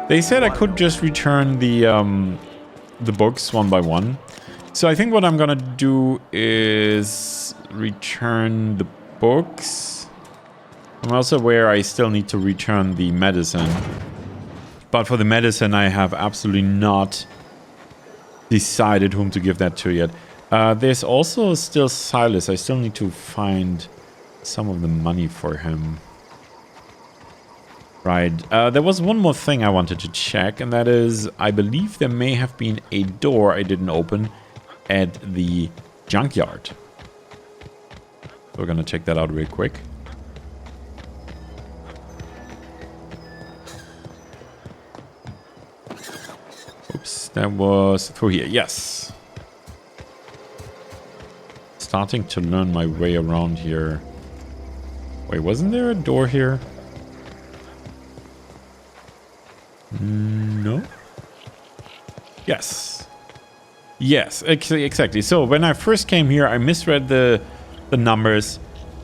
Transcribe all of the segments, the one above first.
They said I could just return the books one by one. So I think what I'm gonna do is return the books. I'm also aware I still need to return the medicine. But for the medicine, I have absolutely not decided whom to give that to yet. There's also still Silas. I still need to find some of the money for him. Right. There was one more thing I wanted to check, and that is, I believe there may have been a door I didn't open at the junkyard. So we're gonna check that out real quick. Oops, that was through here. Yes. Starting to learn my way around here. Wait, wasn't there a door here? No. Yes. Yes, exactly. So when I first came here, I misread the numbers,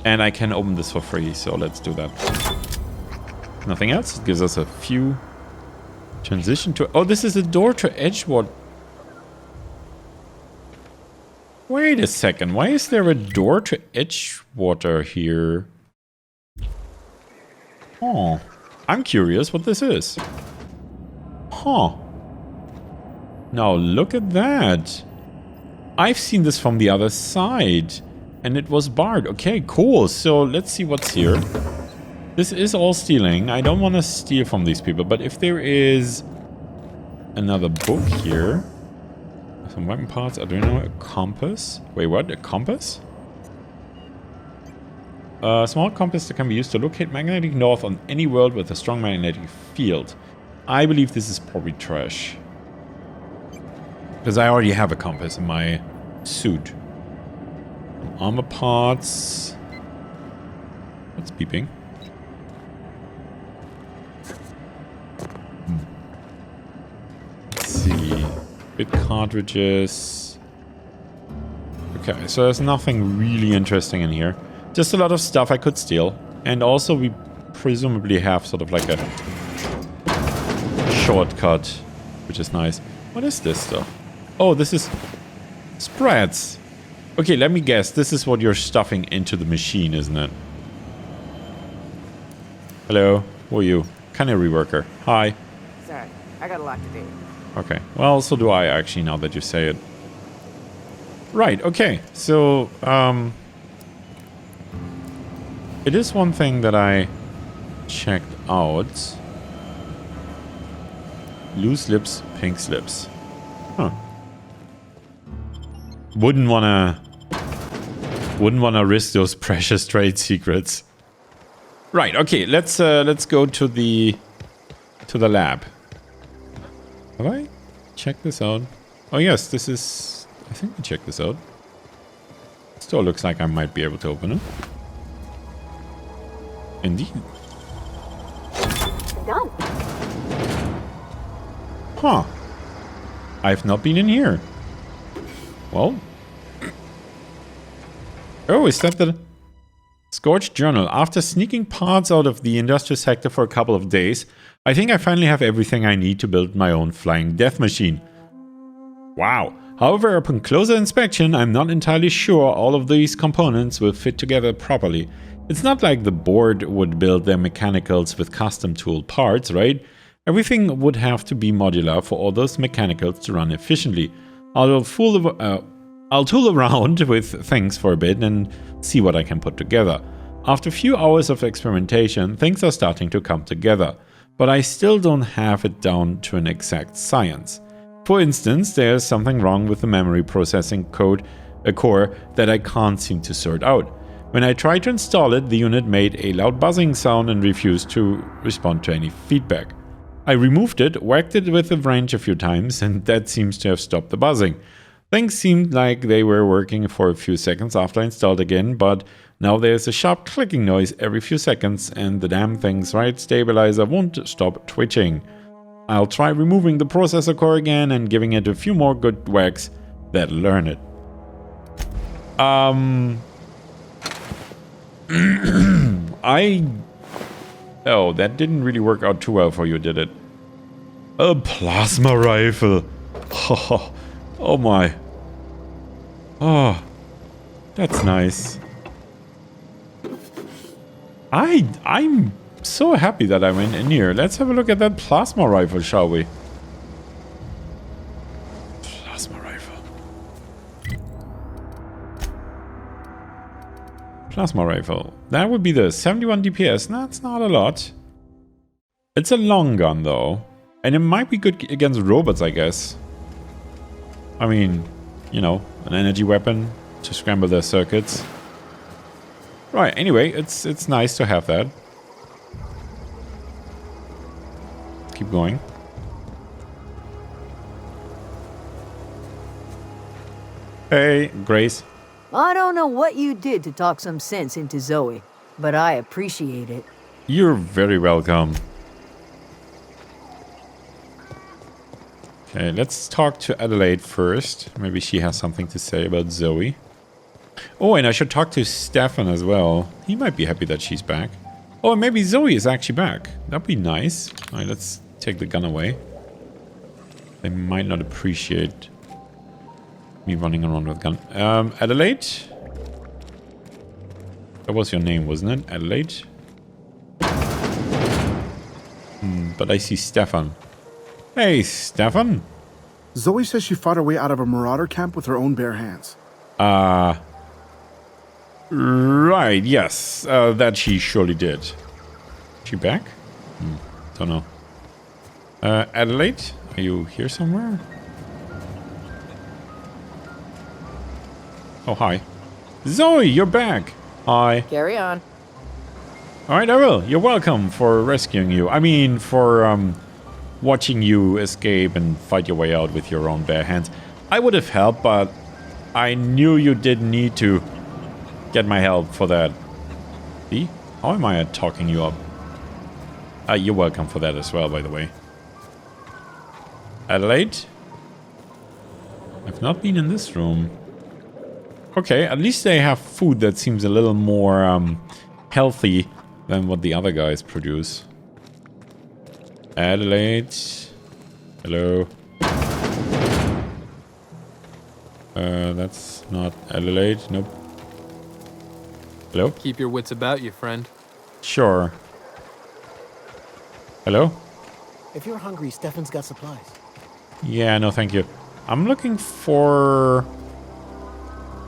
and I can open this for free. So let's do that. Nothing else. It gives us a few. Transition to... Oh, this is a door to Edgewater. Wait a second. Why is there a door to Edgewater here? Oh, I'm curious what this is. Huh. Now look at that. I've seen this from the other side. And it was barred. Okay, cool. So let's see what's here. This is all stealing. I don't want to steal from these people. But if there is another book here. Some weapon parts. I don't know. A compass. Wait, what? A compass? A small compass that can be used to locate magnetic north on any world with a strong magnetic field. I believe this is probably trash. Because I already have a compass in my suit. Armor parts. What's beeping? Let's see. Bit cartridges. Okay, so there's nothing really interesting in here. Just a lot of stuff I could steal. And also we presumably have sort of like a shortcut, which is nice. What is this stuff? Oh, this is spreads. Okay, let me guess. This is what you're stuffing into the machine, isn't it? Hello, who are you? Canary worker. Hi. Sorry, I got a lot to do. Okay, well, so do I actually, now that you say it. Right, okay. So, it is one thing that I checked out. Loose lips, pink slips. Huh. Wouldn't wanna risk those precious trade secrets. Right, okay, let's go to the lab. Have I checked this out? Oh yes, this is... I think I checked this out. Still looks like I might be able to open it. Indeed. Done. Huh. I've not been in here. Well. Oh, is that the... Scorched Journal. After sneaking parts out of the industrial sector for a couple of days, I think I finally have everything I need to build my own flying death machine. Wow. However, upon closer inspection, I'm not entirely sure all of these components will fit together properly. It's not like the board would build their mechanicals with custom tool parts, right? Everything would have to be modular for all those mechanicals to run efficiently. I'll tool around with things for a bit and see what I can put together. After a few hours of experimentation, things are starting to come together, but I still don't have it down to an exact science. For instance, there's something wrong with the memory processing core that I can't seem to sort out. When I tried to install it, the unit made a loud buzzing sound and refused to respond to any feedback. I removed it, whacked it with a wrench a few times, and that seems to have stopped the buzzing. Things seemed like they were working for a few seconds after I installed again, but now there's a sharp clicking noise every few seconds, and the damn thing's right stabilizer won't stop twitching. I'll try removing the processor core again and giving it a few more good whacks that'll learn it. Oh, that didn't really work out too well for you, did it? A plasma rifle. Oh my. Oh, that's nice. I'm so happy that I went in here. Let's have a look at that plasma rifle, shall we? Plasma rifle. Plasma rifle. That would be the 71 DPS. That's not a lot. It's a long gun though. And it might be good against robots, I guess. I mean, you know, an energy weapon to scramble their circuits. Right, anyway, it's nice to have that. Keep going. Hey, Grace. I don't know what you did to talk some sense into Zoe, but I appreciate it. You're very welcome. Okay, let's talk to Adelaide first. Maybe she has something to say about Zoe. Oh, and I should talk to Stefan as well. He might be happy that she's back. Oh, and maybe Zoe is actually back. That'd be nice. Alright, let's take the gun away. They might not appreciate me running around with a gun. Adelaide? That was your name, wasn't it? Adelaide? But I see Stefan. Hey, Stefan. Zoe says she fought her way out of a marauder camp with her own bare hands. Right, yes. That she surely did. She back? Don't know. Adelaide? Are you here somewhere? Oh, hi. Zoe, you're back! Hi. Carry on. Alright, I will. You're welcome for rescuing you. I mean, for, watching you escape and fight your way out with your own bare hands. I would have helped, but I knew you didn't need to get my help for that. See? How am I talking you up? You're welcome for that as well, by the way. Adelaide? I've not been in this room. Okay, at least they have food that seems a little more healthy than what the other guys produce. Adelaide. Hello. That's not Adelaide. Nope. Hello? Keep your wits about you, friend. Sure. Hello? If you're hungry, Stefan's got supplies. Yeah, no thank you. I'm looking for...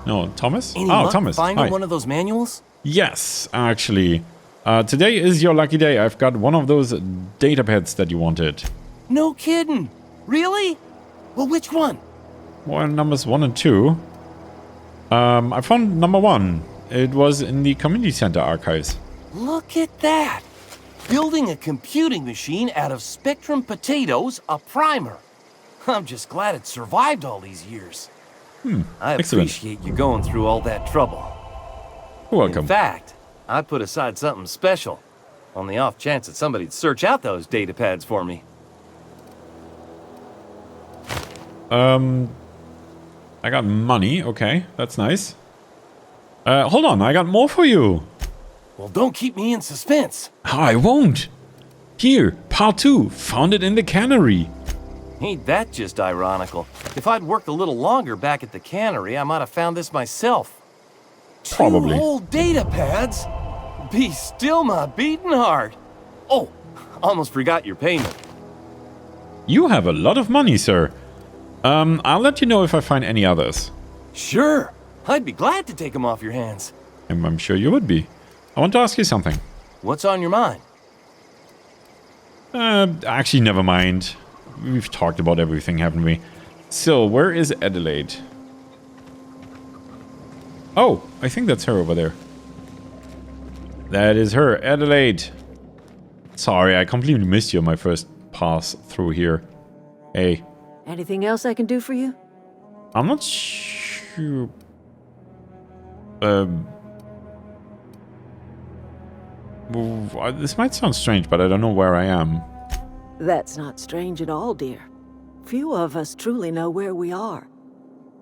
No, Thomas? Any Oh, luck Thomas. finding Hi. one of those manuals? Yes, actually. Today is your lucky day. I've got one of those data pads that you wanted. No kidding. Really? Well, which one? Well, numbers 1 and 2. I found number 1. It was in the community center archives. Look at that. Building a computing machine out of Spectrum potatoes, a primer. I'm just glad it survived all these years. I excellent. appreciate you going through all that trouble. You're welcome. In fact, I put aside something special on the off chance that somebody'd search out those data pads for me. I got money. Okay, that's nice. Hold on, I got more for you. Well, don't keep me in suspense. I won't. Here, part 2. Found it in the cannery. Ain't that just ironical? If I'd worked a little longer back at the cannery, I might have found this myself. Probably. 2 whole data pads? Be still my beating heart. Oh, almost forgot your payment. You have a lot of money, sir. I'll let you know if I find any others. Sure, I'd be glad to take them off your hands. I'm sure you would be. I want to ask you something. What's on your mind? Actually, never mind. We've talked about everything, haven't we? So, where is Adelaide? Oh, I think that's her over there. That is her, Adelaide. Sorry, I completely missed you on my first pass through here. Hey. Anything else I can do for you? I'm not sure. This might sound strange, but I don't know where I am. That's not strange at all, dear. Few of us truly know where we are.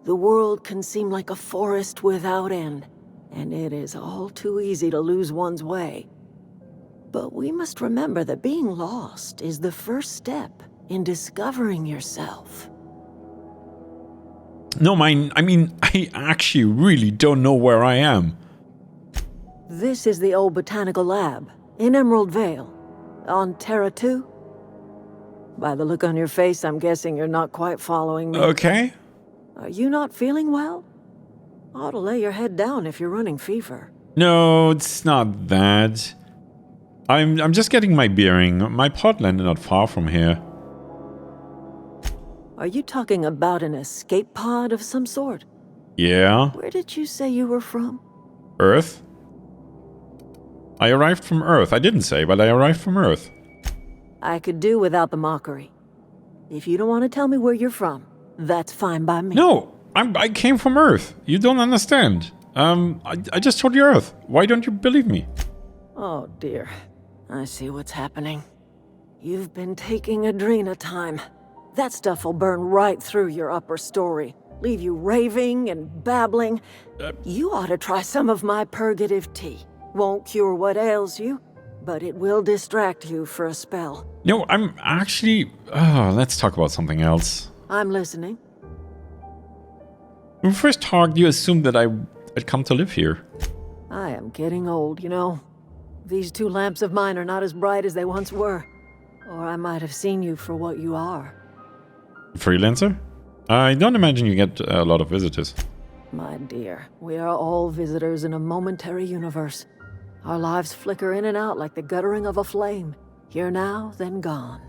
The world can seem like a forest without end, and it is all too easy to lose one's way. But we must remember that being lost is the first step in discovering yourself. No, I mean, I actually really don't know where I am. This is the old botanical lab in Emerald Vale, on Terra 2. By the look on your face, I'm guessing you're not quite following me. Okay. Are you not feeling well? Ought to lay your head down if you're running fever. No, it's not that. I'm just getting my bearing. My pod landed not far from here. Are you talking about an escape pod of some sort? Yeah. Where did you say you were from? Earth? I arrived from Earth. I didn't say, but I arrived from Earth. I could do without the mockery. If you don't want to tell me where you're from, that's fine by me. No, I came from Earth. You don't understand. I just told you Earth. Why don't you believe me? Oh dear. I see what's happening. You've been taking Adrena time. That stuff will burn right through your upper story. Leave you raving and babbling. You ought to try some of my purgative tea. Won't cure what ails you, but it will distract you for a spell. No, I'm actually... Oh, let's talk about something else. I'm listening. When we first talked, you assumed that I'd come to live here. I am getting old, you know. These two lamps of mine are not as bright as they once were. Or I might have seen you for what you are. Freelancer? I don't imagine you get a lot of visitors. My dear, we are all visitors in a momentary universe. Our lives flicker in and out like the guttering of a flame. Here now, then gone.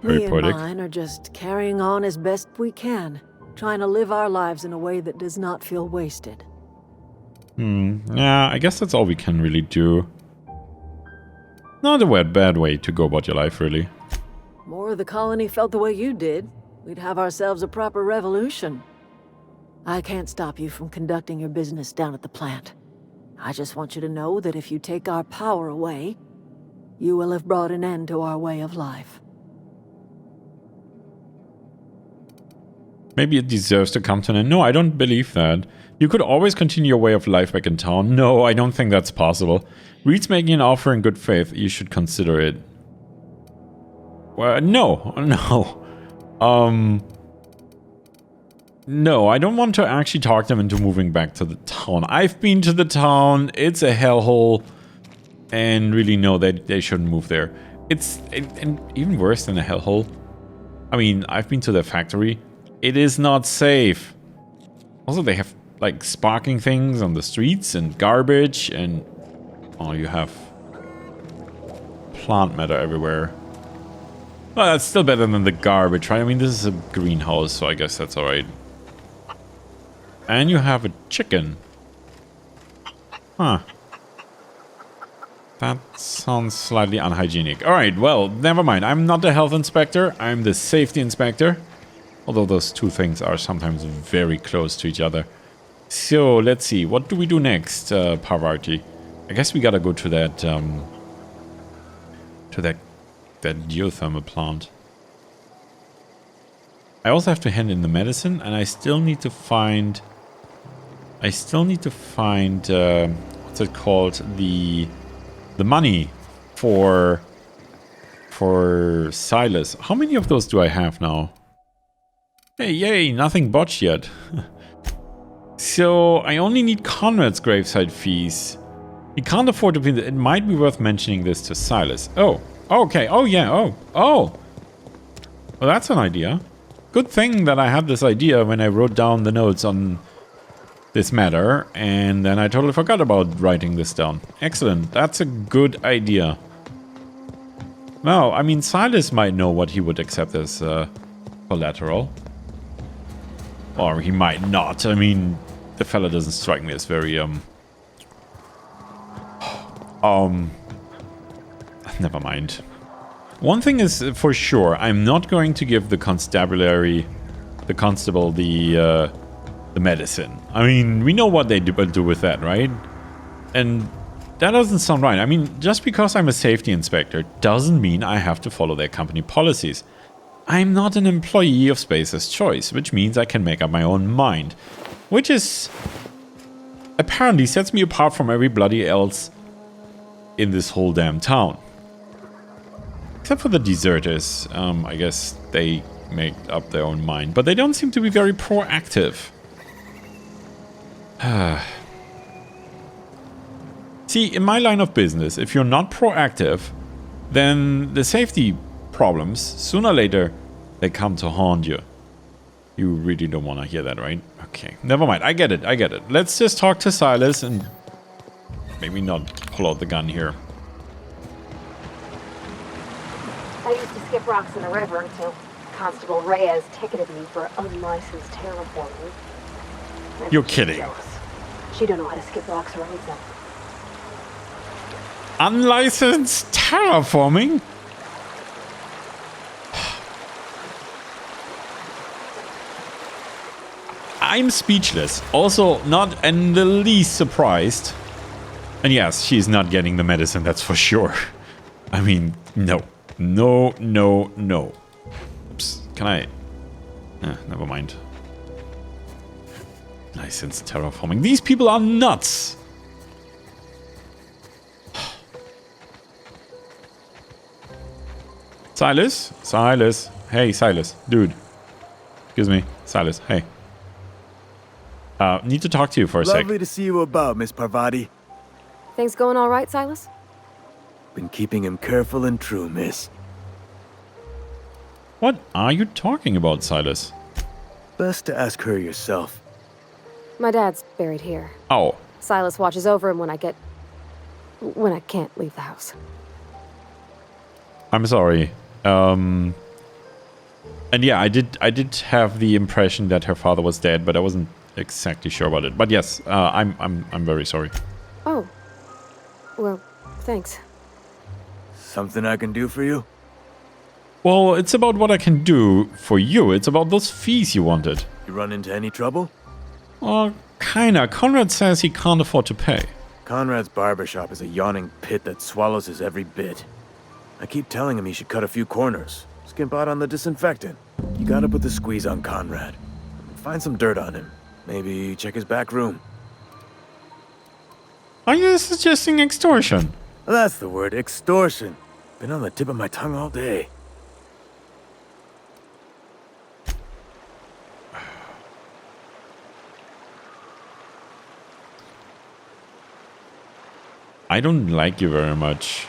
Very Me poetic. and mine are just carrying on as best we can, trying to live our lives in a way that does not feel wasted. Yeah, I guess that's all we can really do. Not a bad way to go about your life, really. More of the colony felt the way you did, we'd have ourselves a proper revolution. I can't stop you from conducting your business down at the plant. I just want you to know that if you take our power away, you will have brought an end to our way of life. Maybe it deserves to come to an end. No, I don't believe that. You could always continue your way of life back in town. No, I don't think that's possible. Reed's making an offer in good faith. You should consider it. Well, no. No, I don't want to actually talk them into moving back to the town. I've been to the town. It's a hellhole. And really, no, they shouldn't move there. It's and even worse than a hellhole. I mean, I've been to their factory. It is not safe. Also, they have, like, sparking things on the streets and garbage and... Oh, you have plant matter everywhere. Well, that's still better than the garbage, right? I mean, this is a greenhouse, so I guess that's alright. And you have a chicken. Huh. That sounds slightly unhygienic. Alright, well, never mind. I'm not the health inspector. I'm the safety inspector. Although those two things are sometimes very close to each other. So, let's see. What do we do next, Parvati? I guess we gotta go to that, that geothermal plant. I also have to hand in the medicine, and I still need to find... what's it called? The money for Silas. How many of those do I have now? Hey, yay, nothing botched yet. So, I only need Conrad's graveside fees. He can't afford to pay. It might be worth mentioning this to Silas. Oh, okay. Oh, yeah. Oh. Well, that's an idea. Good thing that I had this idea when I wrote down the notes on this matter, and then I totally forgot about writing this down. Excellent. That's a good idea. Well, I mean, Silas might know what he would accept as collateral. Or he might not. I mean, the fella doesn't strike me as very, never mind. One thing is for sure, I'm not going to give the constable the medicine. I mean, we know what they do with that, right? And that doesn't sound right. I mean, just because I'm a safety inspector doesn't mean I have to follow their company policies. I'm not an employee of Space's Choice, which means I can make up my own mind. Which is... apparently sets me apart from everybody else in this whole damn town. Except for the deserters. I guess they make up their own mind. But they don't seem to be very proactive. See, in my line of business, if you're not proactive, then the safety problems, sooner or later, they come to haunt you. You really don't want to hear that, right? Okay, never mind. I get it. I get it. Let's just talk to Silas and maybe not pull out the gun here. I used to skip rocks in the river until Constable Reyes ticketed me for unlicensed terraforming. You're kidding. She don't know how to skip rocks or anything. Unlicensed terraforming? I'm speechless. Also, not in the least surprised. And yes, she's not getting the medicine, that's for sure. I mean, no. No, no, no. Oops, can I... never mind. Licensed terraforming. These people are nuts! Silas? Silas. Hey, Silas. Dude. Excuse me. Silas, hey. Need to talk to you for a sec. Lovely to see you about, Miss Parvati. Things going all right, Silas? Been keeping him careful and true, miss. What are you talking about, Silas? Best to ask her yourself. My dad's buried here. Oh. Silas watches over him when I can't leave the house. I'm sorry. And yeah, I did have the impression that her father was dead, but I wasn't exactly sure about it. But yes, I'm very sorry. Oh. Well, thanks. Something I can do for you? Well, it's about what I can do for you. It's about those fees you wanted. You run into any trouble? Well, kinda. Conrad says he can't afford to pay. Conrad's barbershop is a yawning pit that swallows his every bit. I keep telling him he should cut a few corners. Skimp out on the disinfectant. You gotta put the squeeze on Conrad. Find some dirt on him. Maybe check his back room. Are you suggesting extortion? That's the word, extortion. Been on the tip of my tongue all day. I don't like you very much.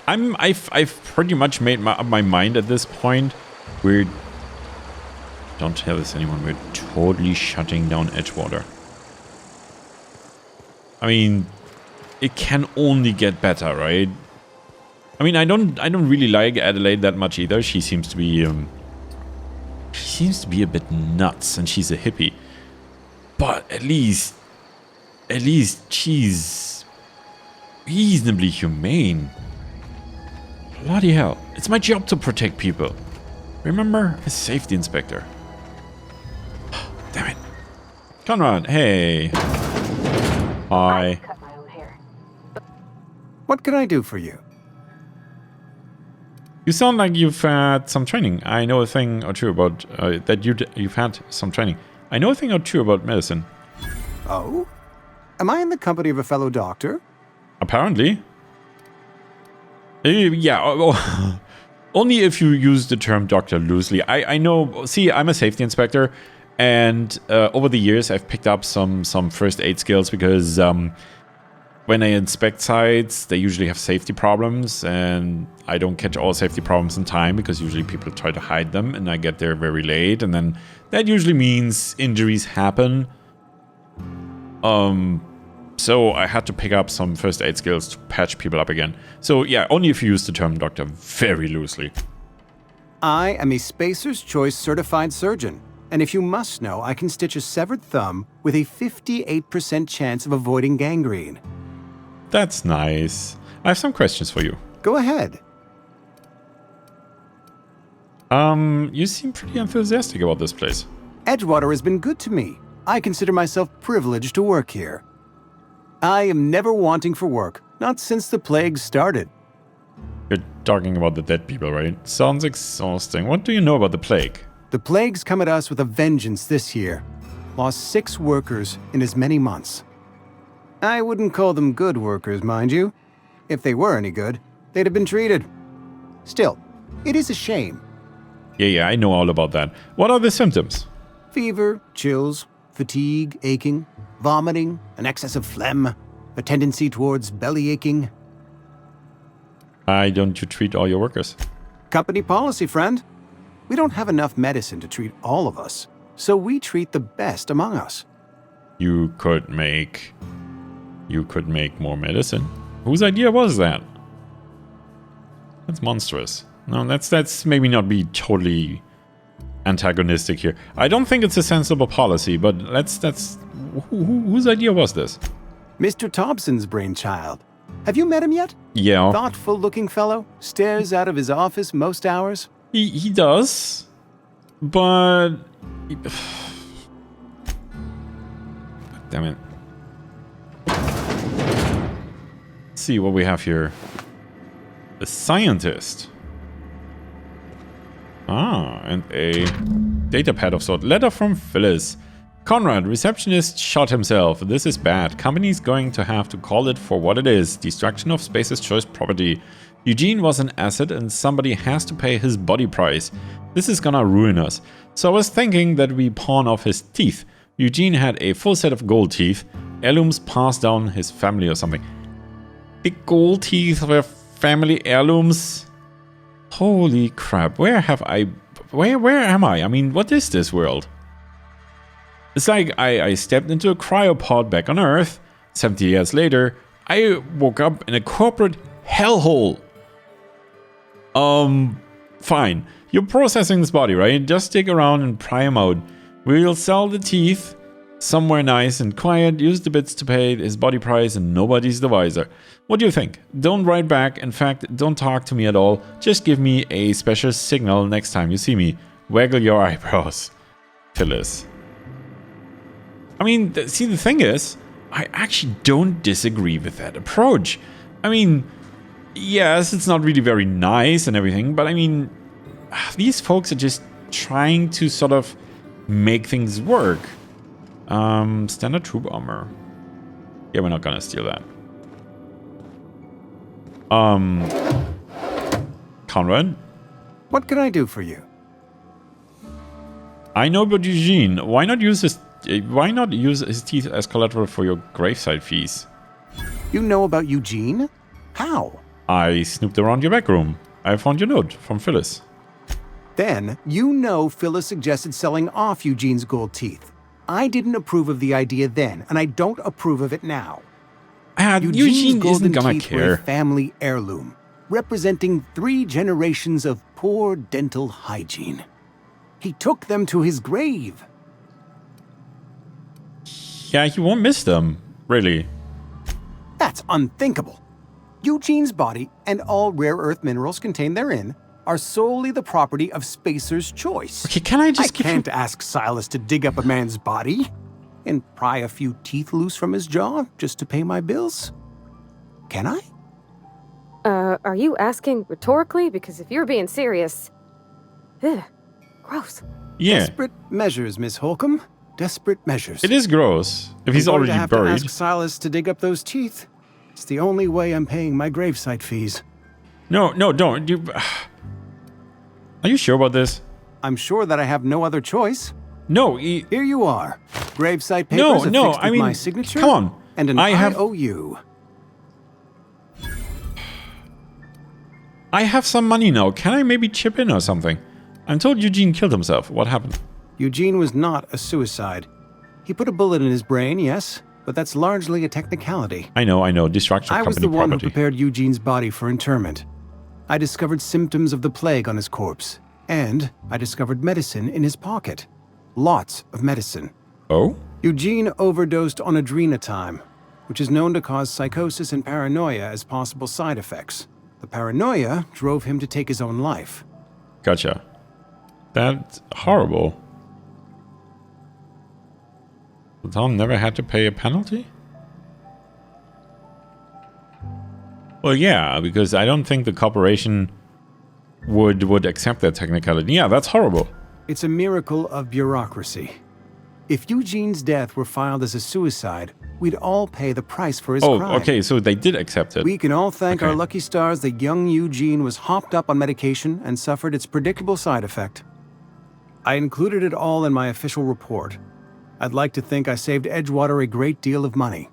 I've pretty much made up my mind at this point. Don't tell this anyone. We're totally shutting down Edgewater. I mean, it can only get better, right? I mean, I don't really like Adelaide that much either. She seems to be a bit nuts, and she's a hippie. But at least she's reasonably humane. Bloody hell. It's my job to protect people. Remember? A safety inspector. Damn it. Conrad, hey. Hi. Cut my own hair. What can I do for you? You sound like you've had some training. I know a thing or two about you've had some training. I know a thing or two about medicine. Oh? Am I in the company of a fellow doctor? Apparently. Yeah. Only if you use the term doctor loosely. I know. See, I'm a safety inspector, and over the years I've picked up some first aid skills because when I inspect sites, they usually have safety problems, and I don't catch all safety problems in time because usually people try to hide them, and I get there very late, and then that usually means injuries happen. So I had to pick up some first aid skills to patch people up again. So yeah, only if you use the term doctor very loosely. I am a Spacer's Choice certified surgeon, and if you must know, I can stitch a severed thumb with a 58% chance of avoiding gangrene. That's nice. I have some questions for you. Go ahead. You seem pretty enthusiastic about this place. Edgewater has been good to me. I consider myself privileged to work here. I am never wanting for work, not since the plague started. You're talking about the dead people, right? Sounds exhausting. What do you know about the plague? The plague's come at us with a vengeance this year. Lost 6 workers in as many months. I wouldn't call them good workers, mind you. If they were any good, they'd have been treated. Still, it is a shame. Yeah, I know all about that. What are the symptoms? Fever, chills, fatigue, aching, vomiting, an excess of phlegm, a tendency towards belly aching. Why don't you treat all your workers? Company policy, friend. We don't have enough medicine to treat all of us, so we treat the best among us. You could make more medicine. Whose idea was that? That's monstrous. No, that's maybe not be totally antagonistic here. I don't think it's a sensible policy, but whose idea was this? Mr. Thompson's brainchild. Have you met him yet? Yeah. Thoughtful-looking fellow, stares out of his office most hours. He does, but damn it. Let's see what we have here. A scientist. Ah, and a datapad of sort. Letter from Phyllis. Conrad, receptionist, shot himself. This is bad. Company's going to have to call it for what it is. Destruction of Space's choice property. Eugene was an asset and somebody has to pay his body price. This is gonna ruin us. So I was thinking that we pawn off his teeth. Eugene had a full set of gold teeth. Heirlooms passed down his family or something. The gold teeth were family heirlooms? Holy crap, where am I? I mean, what is this world? It's like I stepped into a cryopod back on Earth. 70 years later, I woke up in a corporate hellhole. Fine. You're processing this body, right? Just stick around and pry him out. We'll sell the teeth somewhere nice and quiet, use the bits to pay his body price, and nobody's the wiser. What do you think? Don't write back. In fact, don't talk to me at all. Just give me a special signal next time you see me. Waggle your eyebrows. Phyllis. I mean, see, the thing is, I actually don't disagree with that approach. I mean, yes, it's not really very nice and everything, but I mean, these folks are just trying to sort of make things work. Standard troop armor. Yeah, we're not gonna steal that. Conrad? What can I do for you? I know about Eugene. Why not use his teeth as collateral for your gravesite fees? You know about Eugene? How? I snooped around your back room. I found your note from Phyllis. Then, you know Phyllis suggested selling off Eugene's gold teeth. I didn't approve of the idea then, and I don't approve of it now. Eugene isn't gonna teeth were care. a family heirloom, representing 3 generations of poor dental hygiene. He took them to his grave. Yeah, he won't miss them, really. That's unthinkable. Eugene's body and all rare earth minerals contained therein are solely the property of Spacer's choice. Okay, can I just I can't ask Silas to dig up a man's body and pry a few teeth loose from his jaw just to pay my bills. Can I? Are you asking rhetorically? Because if you're being serious... Ugh, gross. Yeah, Desperate measures, Miss Holcomb. Desperate measures. it is gross. If he's I'm going already to have buried. to ask Silas to dig up those teeth. It's the only way I'm paying my gravesite fees. No, don't. Are you sure about this? I'm sure that I have no other choice. No, Here you are. Gravesite papers no, affixed I with mean, my signature. come on. And an I have- IOU. I have some money now. Can I maybe chip in or something? I'm told Eugene killed himself. What happened? Eugene was not a suicide. He put a bullet in his brain, yes, but that's largely a technicality. I know. Destruction of I was company the one who property. prepared Eugene's body for interment. I discovered symptoms of the plague on his corpse, and I discovered medicine in his pocket. Lots of medicine. Oh? Eugene overdosed on adrenatime, which is known to cause psychosis and paranoia as possible side effects. The paranoia drove him to take his own life. Gotcha. That's horrible. The town never had to pay a penalty? Well, yeah, because I don't think the corporation would accept that technicality. Yeah, that's horrible. It's a miracle of bureaucracy. If Eugene's death were filed as a suicide, we'd all pay the price for his crime. Oh, okay, so they did accept it. We can all thank Okay. our lucky stars that young Eugene was hopped up on medication and suffered its predictable side effect. I included it all in my official report. I'd like to think I saved Edgewater a great deal of money.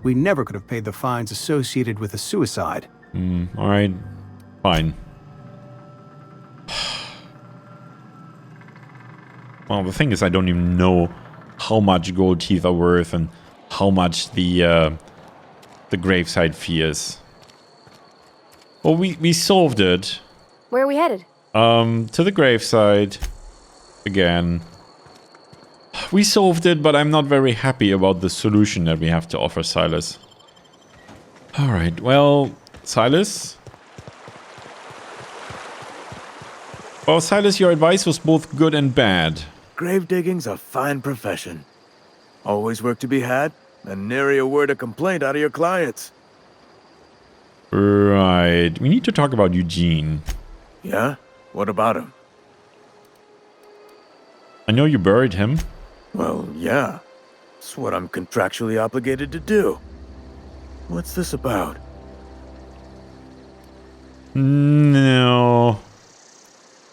We never could have paid the fines associated with a suicide. Alright, fine. Well, the thing is, I don't even know how much gold teeth are worth and how much the graveside fee is. Well, we solved it. Where are we headed? To the graveside. Again. We solved it, but I'm not very happy about the solution that we have to offer Silas. Alright, well, Silas? Well, Silas, your advice was both good and bad. Grave digging's a fine profession. Always work to be had, and nary a word of complaint out of your clients. Right. We need to talk about Eugene. Yeah? What about him? I know you buried him. Well, yeah. It's what I'm contractually obligated to do. What's this about? No.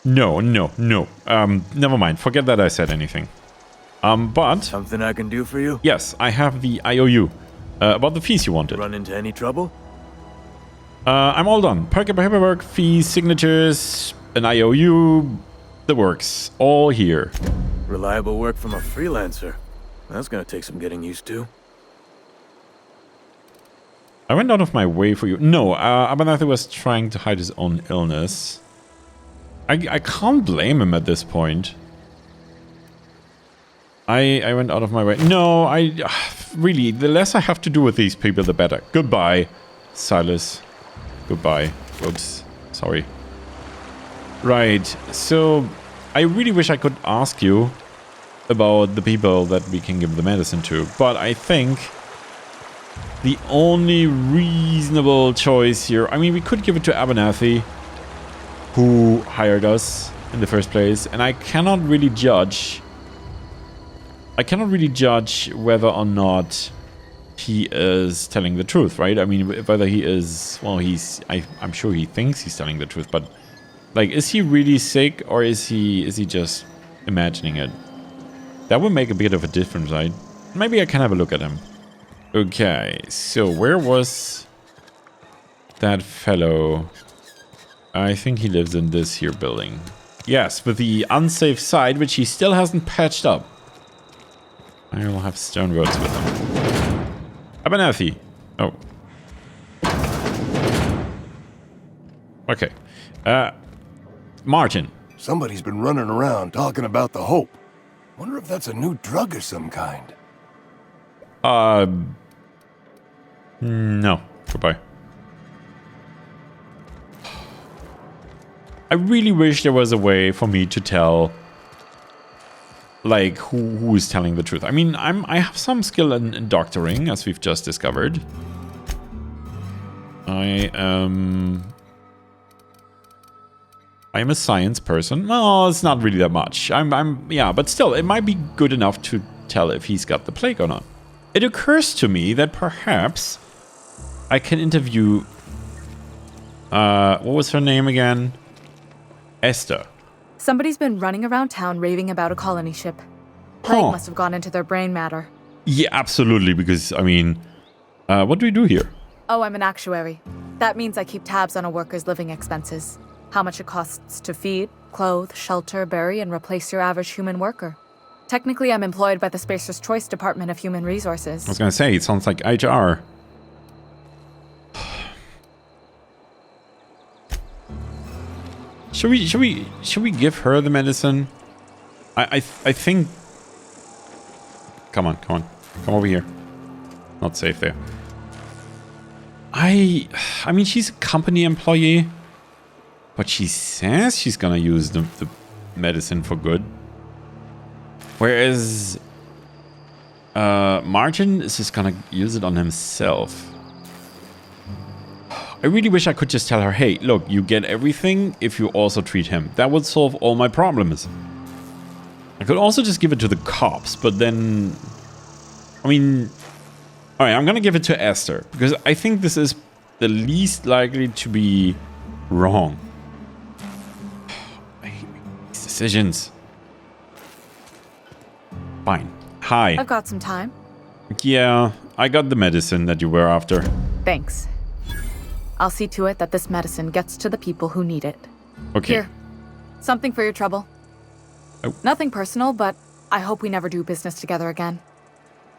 No. Never mind. Forget that I said anything. But... Something I can do for you? yes, I have the IOU. About the fees you wanted. Run into any trouble? I'm all done. Paperwork, fees, signatures, an IOU, the works. All here. Reliable work from a freelancer. That's gonna take some getting used to. I went out of my way for you. No, Abernathy was trying to hide his own illness. I can't blame him at this point. I went out of my way. No, really, the less I have to do with these people, the better. Goodbye, Silas. Goodbye. Oops. Sorry. Right, so I really wish I could ask you about the people that we can give the medicine to, but I think the only reasonable choice here... I mean, we could give it to Abernathy, who hired us in the first place, and I cannot really judge whether or not he is telling the truth, right? I mean, whether he is... well, I'm sure he thinks he's telling the truth, but... like, is he really sick, or is he just imagining it? That would make a bit of a difference, right? Maybe I can have a look at him. Okay, so where was that fellow? I think he lives in this here building. Yes, with the unsafe side, which he still hasn't patched up. I will have stern words with him. Abernathy. Oh. Okay. Martin. Somebody's been running around talking about the Hope. Wonder if that's a new drug of some kind. No. Goodbye. I really wish there was a way for me to tell, like, who is telling the truth. I mean, I have some skill in doctoring, as we've just discovered. I am a science person. Well, it's not really that much. Yeah, but still, it might be good enough to tell if he's got the plague or not. It occurs to me that perhaps I can interview... what was her name again? Esther. Somebody's been running around town raving about a colony ship. Plague must have gone into their brain matter. Yeah, absolutely, because, I mean... what do we do here? Oh, I'm an actuary. That means I keep tabs on a worker's living expenses. How much it costs to feed, clothe, shelter, bury, and replace your average human worker. Technically, I'm employed by the Spacer's Choice Department of Human Resources. I was gonna say, it sounds like HR. Should we give her the medicine? I think... Come on. Come over here. Not safe there. I mean, she's a company employee. But she says she's gonna use the medicine for good. Whereas Martin is just gonna use it on himself. I really wish I could just tell her, hey, look, you get everything if you also treat him. That would solve all my problems. I could also just give it to the cops, but then... I mean... Alright, I'm gonna give it to Esther, because I think this is the least likely to be wrong. I hate these decisions. Fine. Hi. I've got some time. Yeah, I got the medicine that you were after. Thanks. I'll see to it that this medicine gets to the people who need it. Okay. Here. Something for your trouble. Oh. Nothing personal, but I hope we never do business together again.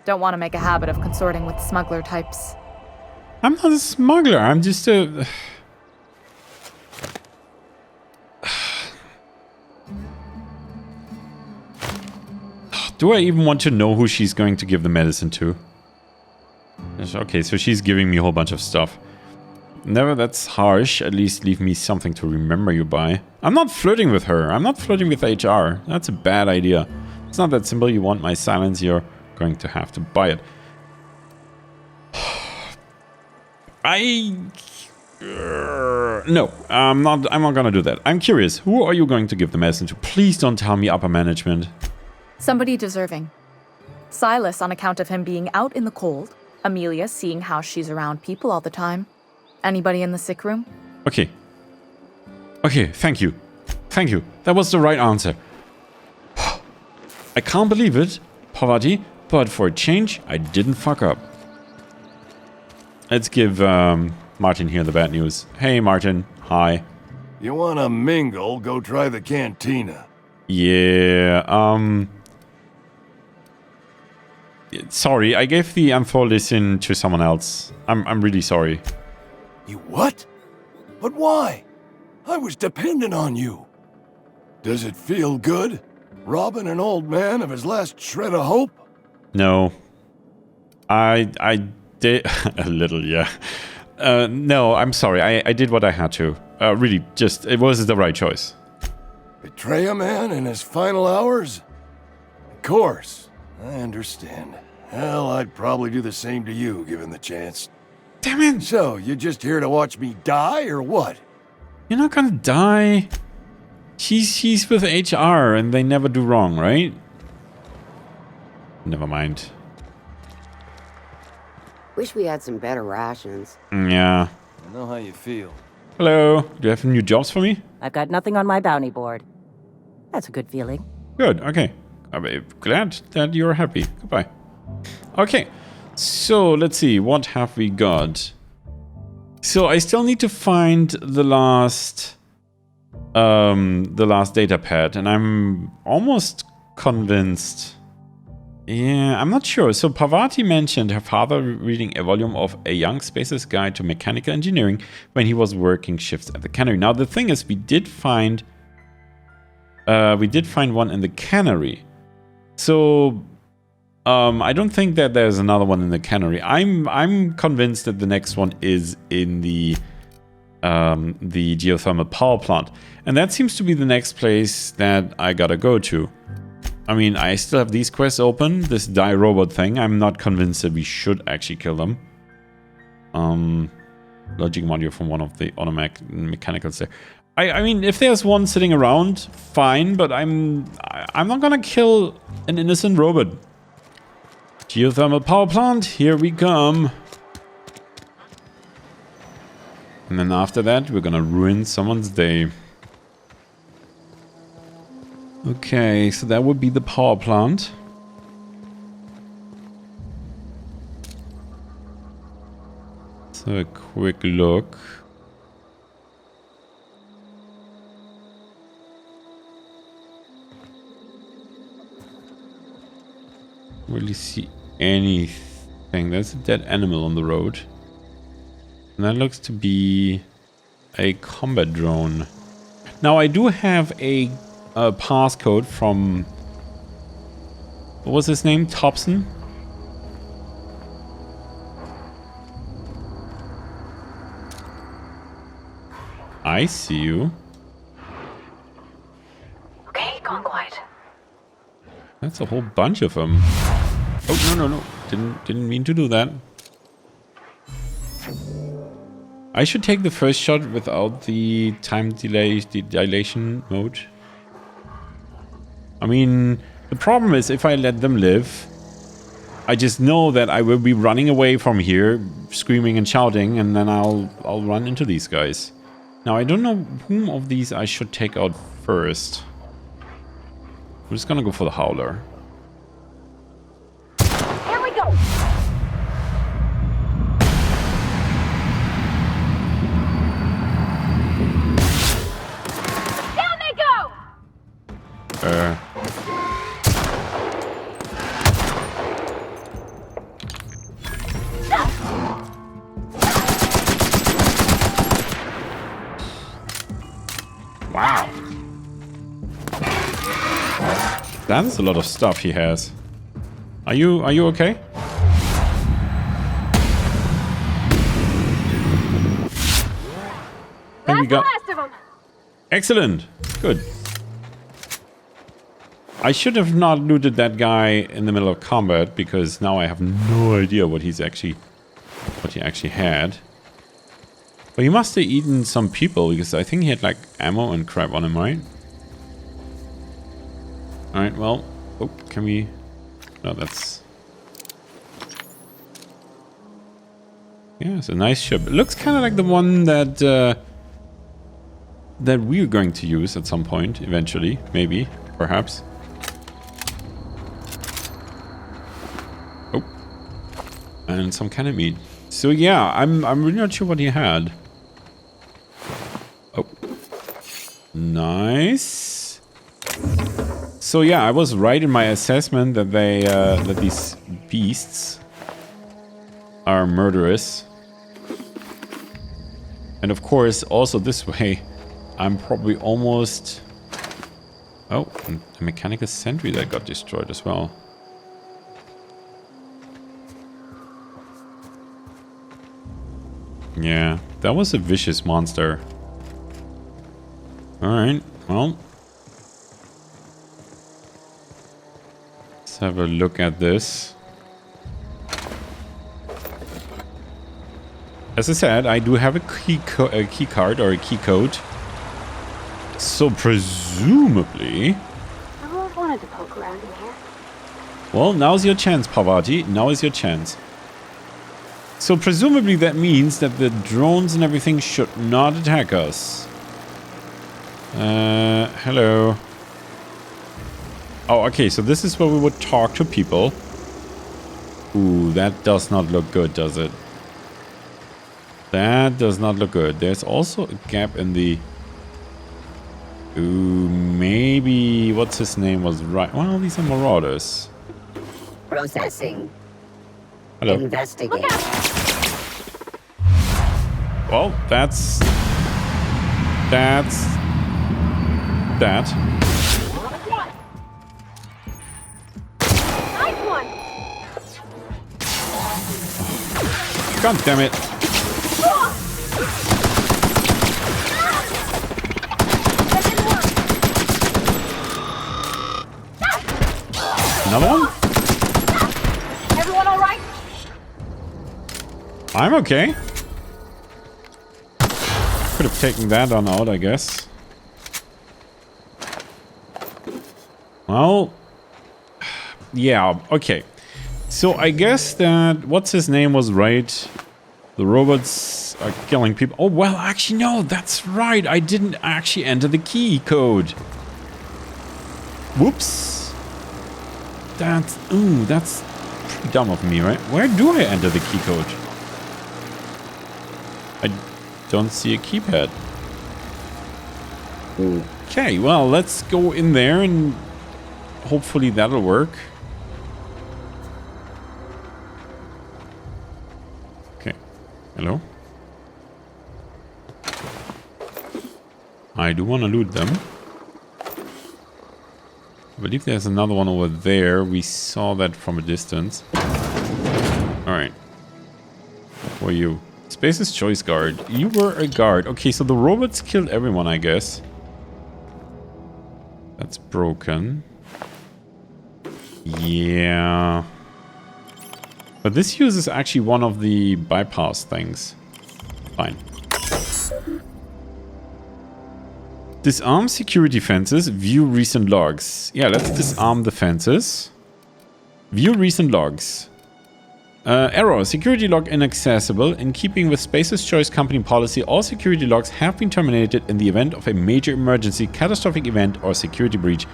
Don't want to make a habit of consorting with smuggler types. I'm not a smuggler, I'm just a... Do I even want to know who she's going to give the medicine to? Okay, so she's giving me a whole bunch of stuff. Never, that's harsh. At least leave me something to remember you by. I'm not flirting with her. I'm not flirting with HR. That's a bad idea. It's not that simple. You want my silence, you're going to have to buy it. No, I'm not gonna do that. I'm curious. Who are you going to give the medicine to? Please don't tell me upper management. Somebody deserving. Silas on account of him being out in the cold. Amelia seeing how she's around people all the time. Anybody in the sick room? Okay. Okay, thank you. Thank you. That was the right answer. I can't believe it, Poverty, but for a change, I didn't fuck up. Let's give Martin here the bad news. Hey, Martin. Hi. You wanna mingle, go try the cantina. Yeah, sorry, I gave the Antholisin to someone else. I'm really sorry. You what? But why? I was dependent on you. Does it feel good? Robbing an old man of his last shred of hope? No. I did... a little, yeah. No, I'm sorry. I did what I had to. Really, just... It was the right choice. Betray a man in his final hours? Of course. I understand. Hell, I'd probably do the same to you, given the chance. Damn it! So, you just here to watch me die, or what? You're not gonna die. She's with HR, and they never do wrong, right? Never mind. Wish we had some better rations. Yeah. I know how you feel. Hello. Do you have new jobs for me? I've got nothing on my bounty board. That's a good feeling. Good, okay. I'm glad that you're happy. Goodbye. Okay, so let's see. What have we got? So I still need to find the last data pad, and I'm almost convinced. Yeah, I'm not sure. So Parvati mentioned her father reading a volume of A Young Spacer's Guide to Mechanical Engineering when he was working shifts at the cannery. Now the thing is, we did find one in the cannery. So I don't think that there's another one in the cannery. I'm convinced that the next one is in the geothermal power plant, and that seems to be the next place that I gotta go to. I mean, I still have these quests open. This die robot thing, I'm not convinced that we should actually kill them. Logic module from one of the automatic mechanicals there. I mean, if there's one sitting around, fine, but I'm not gonna kill an innocent robot. Geothermal power plant, here we come. And then after that, we're gonna ruin someone's day. Okay, so that would be the power plant. So a quick look. Really see anything. There's a dead animal on the road. And that looks to be a combat drone. Now I do have a passcode from... What was his name? Thompson? I see you. Okay, gone quiet. That's a whole bunch of them. Oh, no. Didn't mean to do that. I should take the first shot without the time delay, the dilation mode. I mean, the problem is if I let them live, I just know that I will be running away from here, screaming and shouting, and then I'll run into these guys. Now, I don't know whom of these I should take out first. I'm just gonna go for the Howler. Here we go! Down they go! Wow. That's a lot of stuff he has. Are you okay? That's we got... the last of them! Excellent. Good. I should have not looted that guy in the middle of combat, because now I have no idea what he actually had. But he must have eaten some people, because I think he had like ammo and crap on him, right? Alright, well... Oh, can we... No, that's... Yeah, it's a nice ship. It looks kind of like the one that... that we're going to use at some point, eventually. Maybe. Perhaps. Oh. And some kind of meat. So yeah, I'm really not sure what he had. Oh. Nice. So yeah, I was right in my assessment that they that these beasts are murderous. And of course, also this way, I'm probably almost... Oh, and a mechanical sentry that got destroyed as well. Yeah, that was a vicious monster. Alright, well... Let's have a look at this. As I said, I do have a key card or a key code. So presumably... I've always wanted to poke around in here. Well, now's your chance, Parvati. Now is your chance. So presumably that means that the drones and everything should not attack us. Hello. Oh, okay, so this is where we would talk to people. Ooh, that does not look good, does it? That does not look good. There's also a gap in the... Ooh, maybe... What's his name was right... Well, these are marauders. Processing. Hello. Investigate. Well, that's... That. Nice one! God damn it. Another one? Everyone all right? I'm okay. Could have taken that on out, I guess. Well, yeah, okay. So I guess that what's his name was right. The robots are killing people. Oh, well, actually, no, that's right. I didn't actually enter the key code. Whoops. That's pretty dumb of me, right? Where do I enter the key code? I don't see a keypad. Okay, well, let's go in there and hopefully that'll work. Okay. Hello? I do want to loot them. I believe there's another one over there. We saw that from a distance. Alright. Who are you? Space's Choice Guard. You were a guard. Okay, so the robots killed everyone, I guess. That's broken. Yeah. But this uses actually one of the bypass things. Fine. Disarm security fences. View recent logs. Yeah, let's disarm the fences. View recent logs. Error. Security log inaccessible. In keeping with Space's Choice company policy, all security logs have been terminated in the event of a major emergency, catastrophic event, or security breach.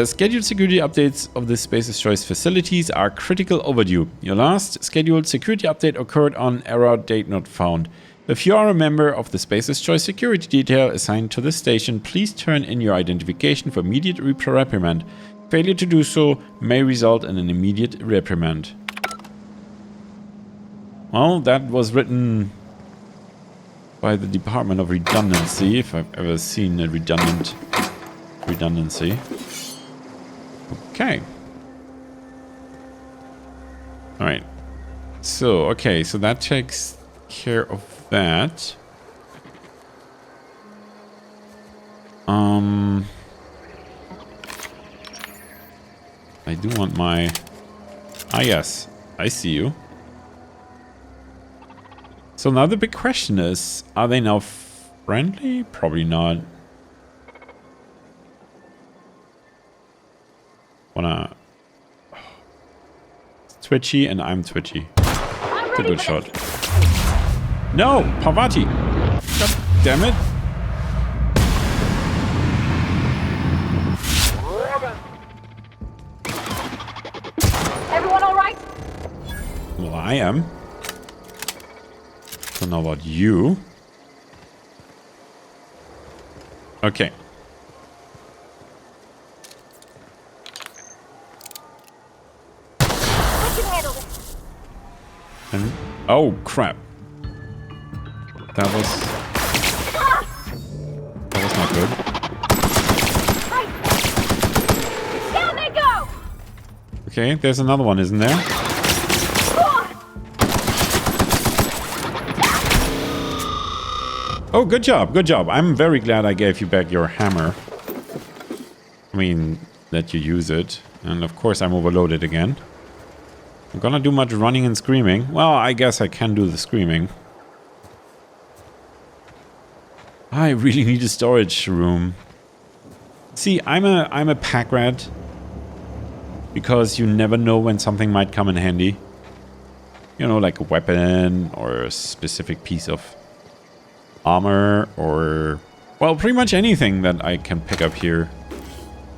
Scheduled security updates of the Space's Choice facilities are critical overdue. Your last scheduled security update occurred on error date not found. If you are a member of the Space's Choice security detail assigned to this station, please turn in your identification for immediate reprimand. Failure to do so may result in an immediate reprimand. Well, that was written by the Department of Redundancy, if I've ever seen a redundancy. Okay. Alright. So, okay, so that takes care of that. I do want my... Ah, yes. I see you. So now the big question is, are they now friendly? Probably not. Wanna... It's twitchy and I'm twitchy. It's a good shot. No! Parvati! God damn it! Everyone alright? Well, I am. Don't know about you. Okay. I can handle this. And, oh, crap. That was not good. Right. Down they go! Okay, there's another one, isn't there? Oh, good job, good job. I'm very glad I gave you back your hammer. I mean, that you use it. And of course I'm overloaded again. I'm gonna do much running and screaming. Well, I guess I can do the screaming. I really need a storage room. See, I'm a pack rat. Because you never know when something might come in handy. You know, like a weapon or a specific piece of armor or... well, pretty much anything that I can pick up here.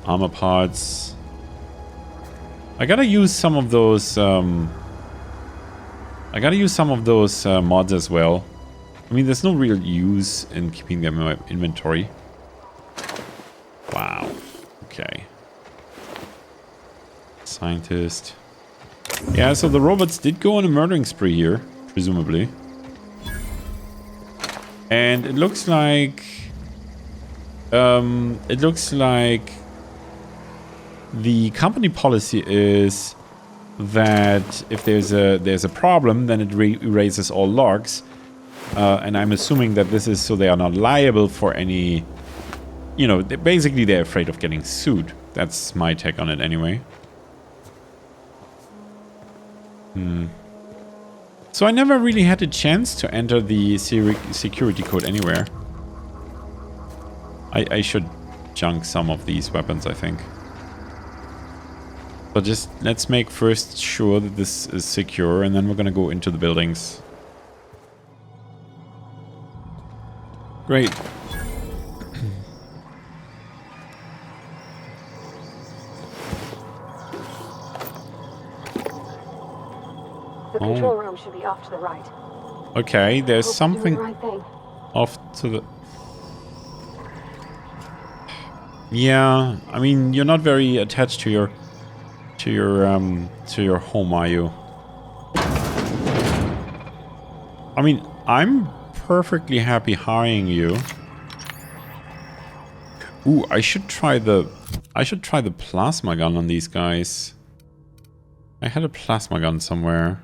Armor parts. I gotta use some of those... mods as well. I mean, there's no real use in keeping them in my inventory. Wow. Okay. Scientist. Yeah, so the robots did go on a murdering spree here, presumably. And it looks like... the company policy is that if there's a problem, then it erases all logs. And I'm assuming that this is so they are not liable for any... you know, basically they're afraid of getting sued. That's my take on it anyway. So I never really had a chance to enter the security code anywhere. I should junk some of these weapons, I think. But just let's make first sure that this is secure, and then we're gonna go into the buildings. Great. The control room should be off to the right. Okay, there's Hope something you're doing the right thing. off to the... yeah, I mean, you're not very attached to your home, are you? I mean, I'm perfectly happy hiring you. Ooh, I should try the plasma gun on these guys. I had a plasma gun somewhere.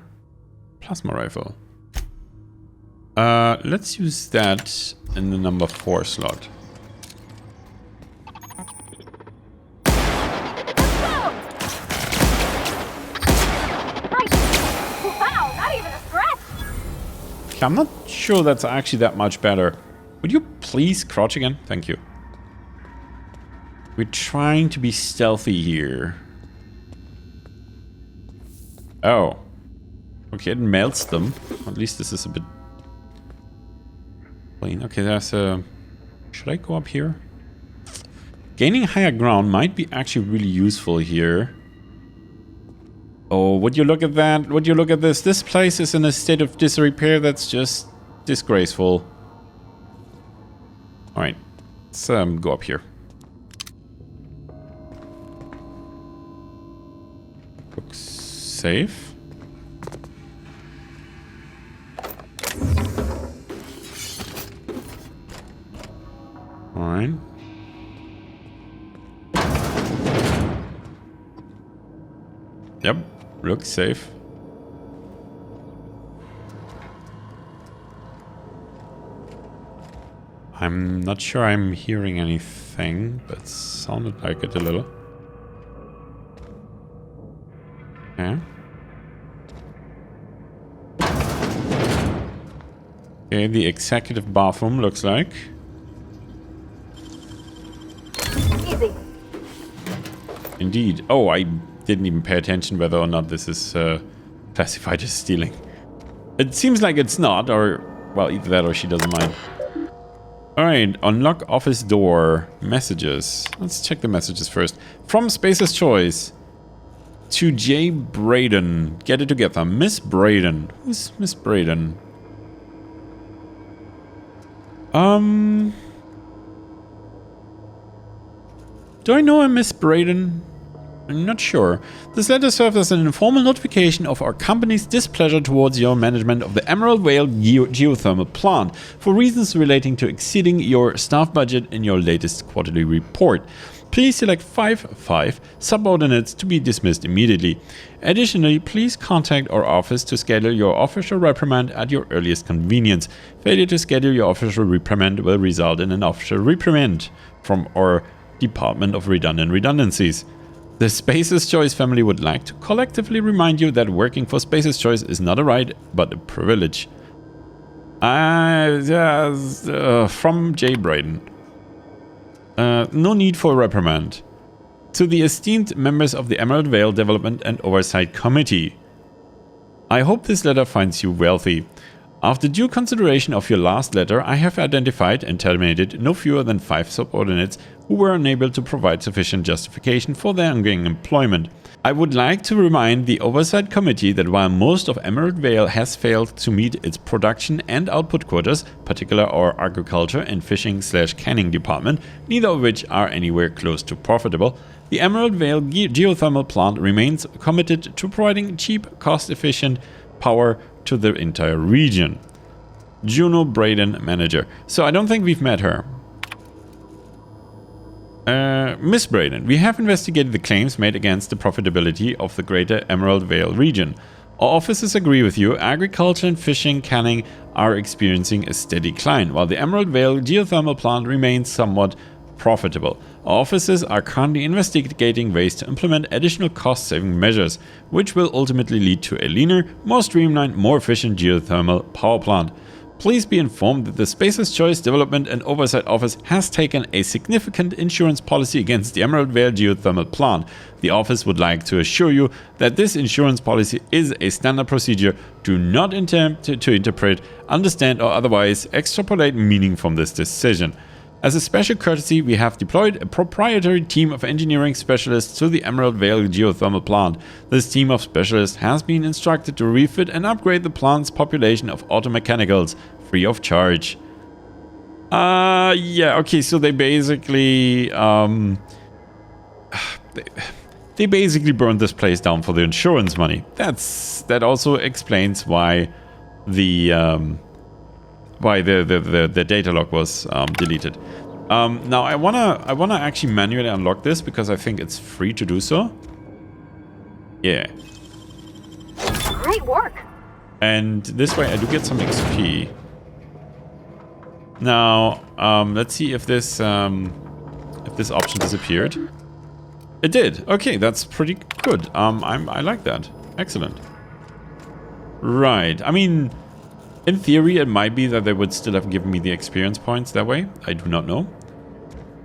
Plasma rifle. Let's use that in the number 4 slot. Okay, I'm not sure that's actually that much better. Would you please crouch again? Thank you. We're trying to be stealthy here. Oh. Okay, it melts them. At least this is a bit plain. Okay, there's a... Should I go up here? Gaining higher ground might be actually really useful here. Oh, would you look at that? Would you look at this? This place is in a state of disrepair that's just disgraceful. Alright, let's go up here. Looks safe. Alright. Yep, looks safe. I'm not sure I'm hearing anything, but it sounded like it a little. Okay. Okay, the executive bathroom looks like. Easy. Indeed. Oh, I didn't even pay attention whether or not this is classified as stealing. It seems like it's not, or, well, either that or she doesn't mind. Alright, unlock office door. Messages. Let's check the messages first. From Spacer's Choice. To J. Braden. Get it together. Miss Braden. Who's Miss Braden? Do I know a Miss Braden? I'm not sure. This letter serves as an informal notification of our company's displeasure towards your management of the Emerald Vale geothermal plant for reasons relating to exceeding your staff budget in your latest quarterly report. Please select 5 subordinates to be dismissed immediately. Additionally, please contact our office to schedule your official reprimand at your earliest convenience. Failure to schedule your official reprimand will result in an official reprimand from our Department of Redundancies. The Spacer's Choice family would like to collectively remind you that working for Spacer's Choice is not a right, but a privilege. From J. Braden. No need for reprimand. To the esteemed members of the Emerald Vale Development and Oversight Committee. I hope this letter finds you wealthy. After due consideration of your last letter, I have identified and terminated no fewer than 5 subordinates who were unable to provide sufficient justification for their ongoing employment. I would like to remind the Oversight Committee that while most of Emerald Vale has failed to meet its production and output quotas, particularly our agriculture and fishing/canning department, neither of which are anywhere close to profitable, the Emerald Vale geothermal plant remains committed to providing cheap, cost-efficient power to the entire region. Juno Braden, manager. So I don't think we've met her. Miss Braden, we have investigated the claims made against the profitability of the greater Emerald Vale region. Our offices agree with you. Agriculture and fishing canning are experiencing a steady decline, while the Emerald Vale geothermal plant remains somewhat profitable. Our offices are currently investigating ways to implement additional cost-saving measures, which will ultimately lead to a leaner, more streamlined, more efficient geothermal power plant. Please be informed that the Spacer's Choice Development and Oversight Office has taken a significant insurance policy against the Emerald Vale geothermal plant. The office would like to assure you that this insurance policy is a standard procedure. Do not attempt to interpret, understand, or otherwise extrapolate meaning from this decision. As a special courtesy, we have deployed a proprietary team of engineering specialists to the Emerald Vale geothermal plant. This team of specialists has been instructed to refit and upgrade the plant's population of automechanicals, free of charge. Yeah, okay, so they basically... they basically burned this place down for the insurance money. That also explains why the data log was deleted. Now I wanna actually manually unlock this because I think it's free to do so. Yeah. Great work. And this way I do get some XP. Now let's see if this option disappeared. It did. Okay, that's pretty good. I like that. Excellent. Right. I mean, In theory, it might be that they would still have given me the experience points that way. I do not know.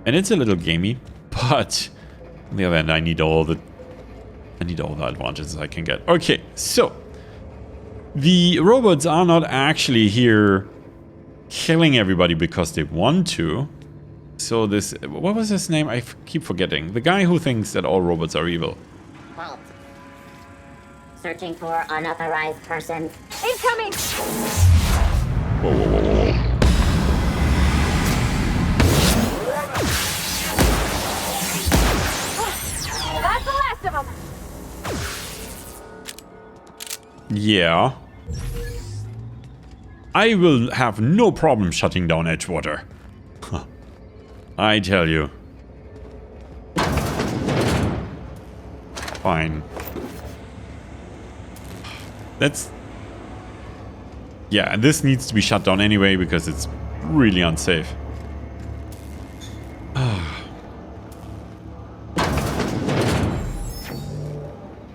And it's a little gamey, but on the other hand, I need all the advantages I can get. Okay, so the robots are not actually here killing everybody because they want to. So this, what was his name? I keep forgetting. The guy who thinks that all robots are evil. Halt. Searching for unauthorized persons. Incoming! Whoa, whoa, whoa, whoa, whoa. That's the last of them! Yeah. I will have no problem shutting down Edgewater. I tell you. Fine. That's... Yeah, this needs to be shut down anyway because it's really unsafe.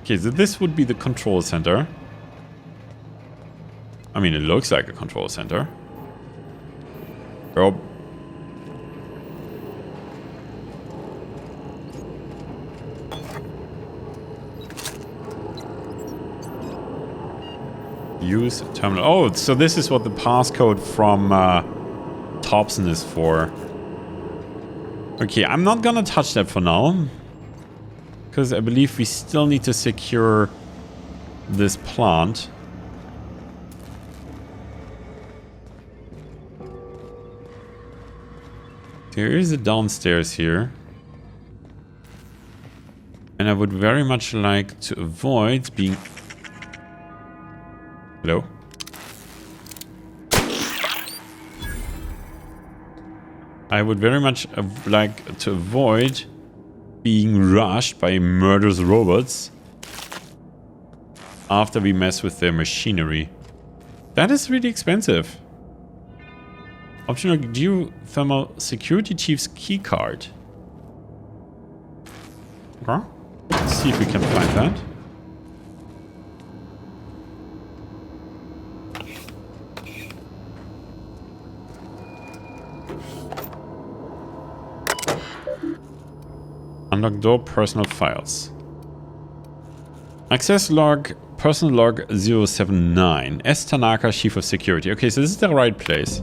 Okay, so this would be the control center. I mean, it looks like a control center. Oh. Use terminal. Oh, so this is what the passcode from Thompson is for. Okay, I'm not gonna touch that for now. Because I believe we still need to secure this plant. There is a downstairs here. And I would very much like to avoid being... Hello? I would very much like to avoid being rushed by murderous robots after we mess with their machinery. That is really expensive. Optional Geothermal Security Chief's keycard. Okay. Let's see if we can find that. Unlock door, personal files. Access log, personal log 079. S. Tanaka, Chief of Security. Okay, so this is the right place.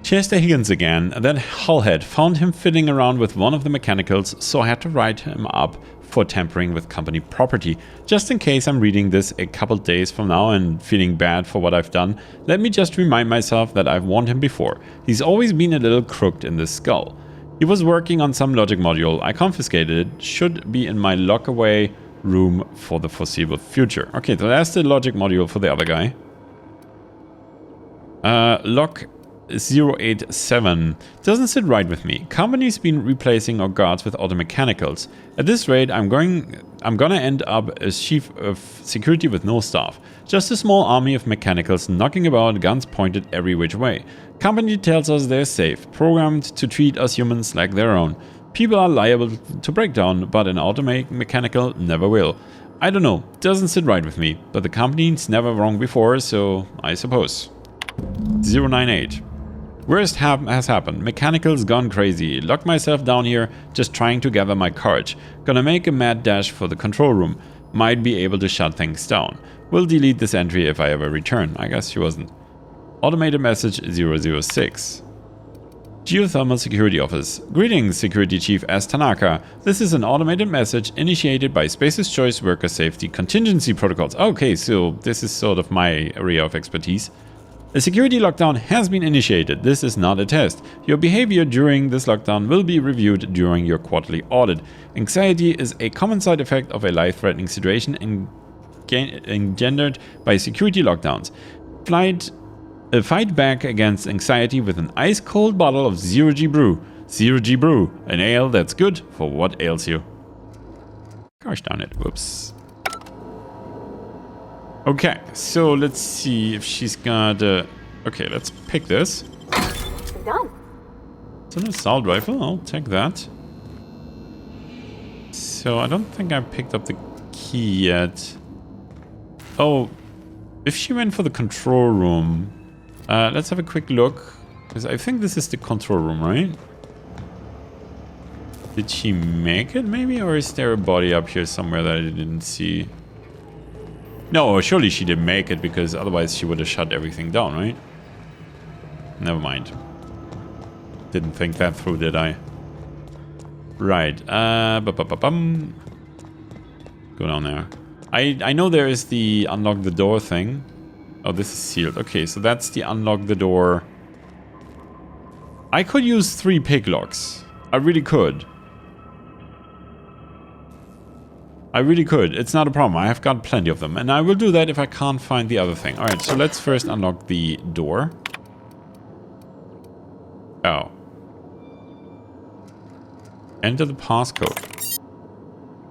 Chester Higgins again. That hullhead found him fiddling around with one of the mechanicals, so I had to write him up for tampering with company property. Just in case I'm reading this a couple days from now and feeling bad for what I've done, let me just remind myself that I've warned him before. He's always been a little crooked in the skull. He was working on some logic module. I confiscated it. Should be in my lock-away room for the foreseeable future. Okay, so that's the logic module for the other guy. Lock 087. Doesn't sit right with me. Company's been replacing our guards with auto mechanicals. At this rate, I'm gonna end up as chief of security with no staff. Just a small army of mechanicals knocking about, guns pointed every which way. Company tells us they're safe, programmed to treat us humans like their own. People are liable to break down, but an auto mechanical never will. I don't know, doesn't sit right with me, but the company's never wrong before, so I suppose. 098. Worst has happened. Mechanical's gone crazy. Locked myself down here, just trying to gather my courage. Gonna make a mad dash for the control room. Might be able to shut things down. Will delete this entry if I ever return. I guess she wasn't. Automated message 006. Geothermal Security Office. Greetings, Security Chief S. Tanaka. This is an automated message initiated by Space's Choice Worker Safety Contingency Protocols. Okay, so this is sort of my area of expertise. A security lockdown has been initiated. This is not a test. Your behavior during this lockdown will be reviewed during your quarterly audit. Anxiety is a common side effect of a life-threatening situation engendered by security lockdowns. Fight back against anxiety with an ice-cold bottle of Zero-G Brew. Zero-G Brew, an ale that's good for what ails you. Gosh darn it, whoops. Okay, so let's see if she's got okay, let's pick this. Done. It's an assault rifle, I'll take that. So I don't think I picked up the key yet. Oh, If she went for the control room, let's have a quick look. Because I think this is the control room, right? Did she make it maybe? Or is there a body up here somewhere that I didn't see? No, surely she didn't make it because otherwise she would have shut everything down, right? Never mind. Didn't think that through, did I? Right. Go down there. I know there is the unlock the door thing. Oh, this is sealed. Okay, so that's the unlock the door. I could use 3 pick locks. I really could. I really could. It's not a problem. I have got plenty of them. And I will do that if I can't find the other thing. Alright, so let's first unlock the door. Oh. Enter the passcode.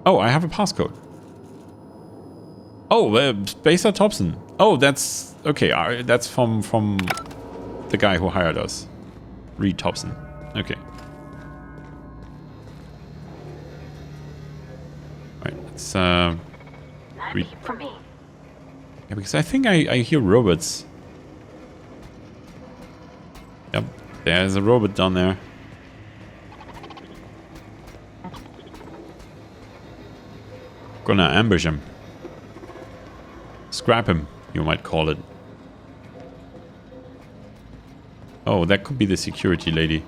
Oh, I have a passcode. Oh, Spacer Thompson. Oh, that's... Okay, that's from the guy who hired us. Reed Thompson. Okay. Right, let's read. For me. Yeah, because I think I hear robots. Yep, there's a robot down there. Gonna ambush him. Scrap him, you might call it. Oh, that could be the security lady.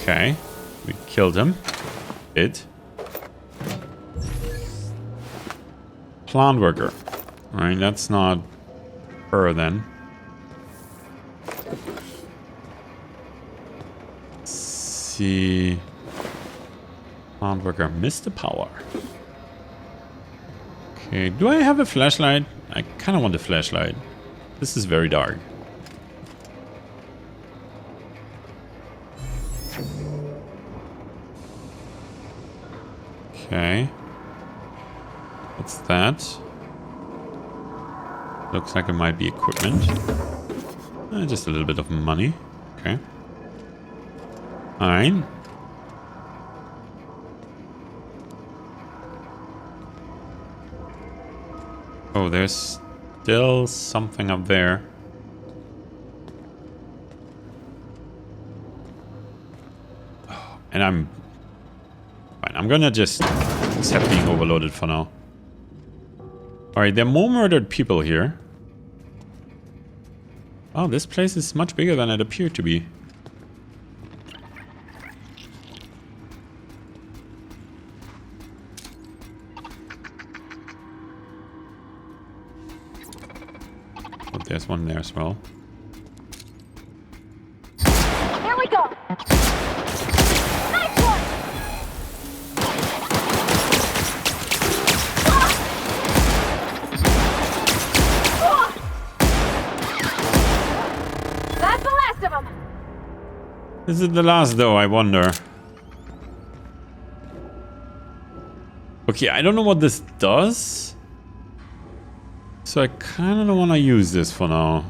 Okay, we killed him. It. Plant worker. Alright, that's not her then. Let's see. Plant worker, Mr. Power. Okay, do I have a flashlight? I kind of want a flashlight. This is very dark. Okay. What's that? Looks like it might be equipment. Just a little bit of money. Okay. Alright. Oh, there's still something up there. Oh, and I'm gonna just accept being overloaded for now. Alright, there are more murdered people here. Oh, this place is much bigger than it appeared to be. Oh, there's one there as well. Here we go. Nice one. That's the last of them. Is it the last though, I wonder? Okay, I don't know what this does. So I kind of don't want to use this for now.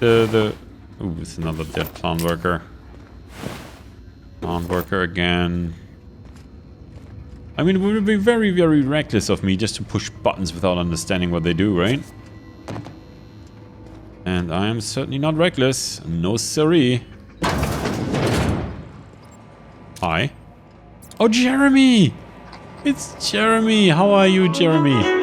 Ooh, it's another dead plant worker. Plant worker again. I mean, it would be very, very reckless of me just to push buttons without understanding what they do, right? And I am certainly not reckless. No siree. Hi. Oh, Jeremy! It's Jeremy! How are you, Jeremy?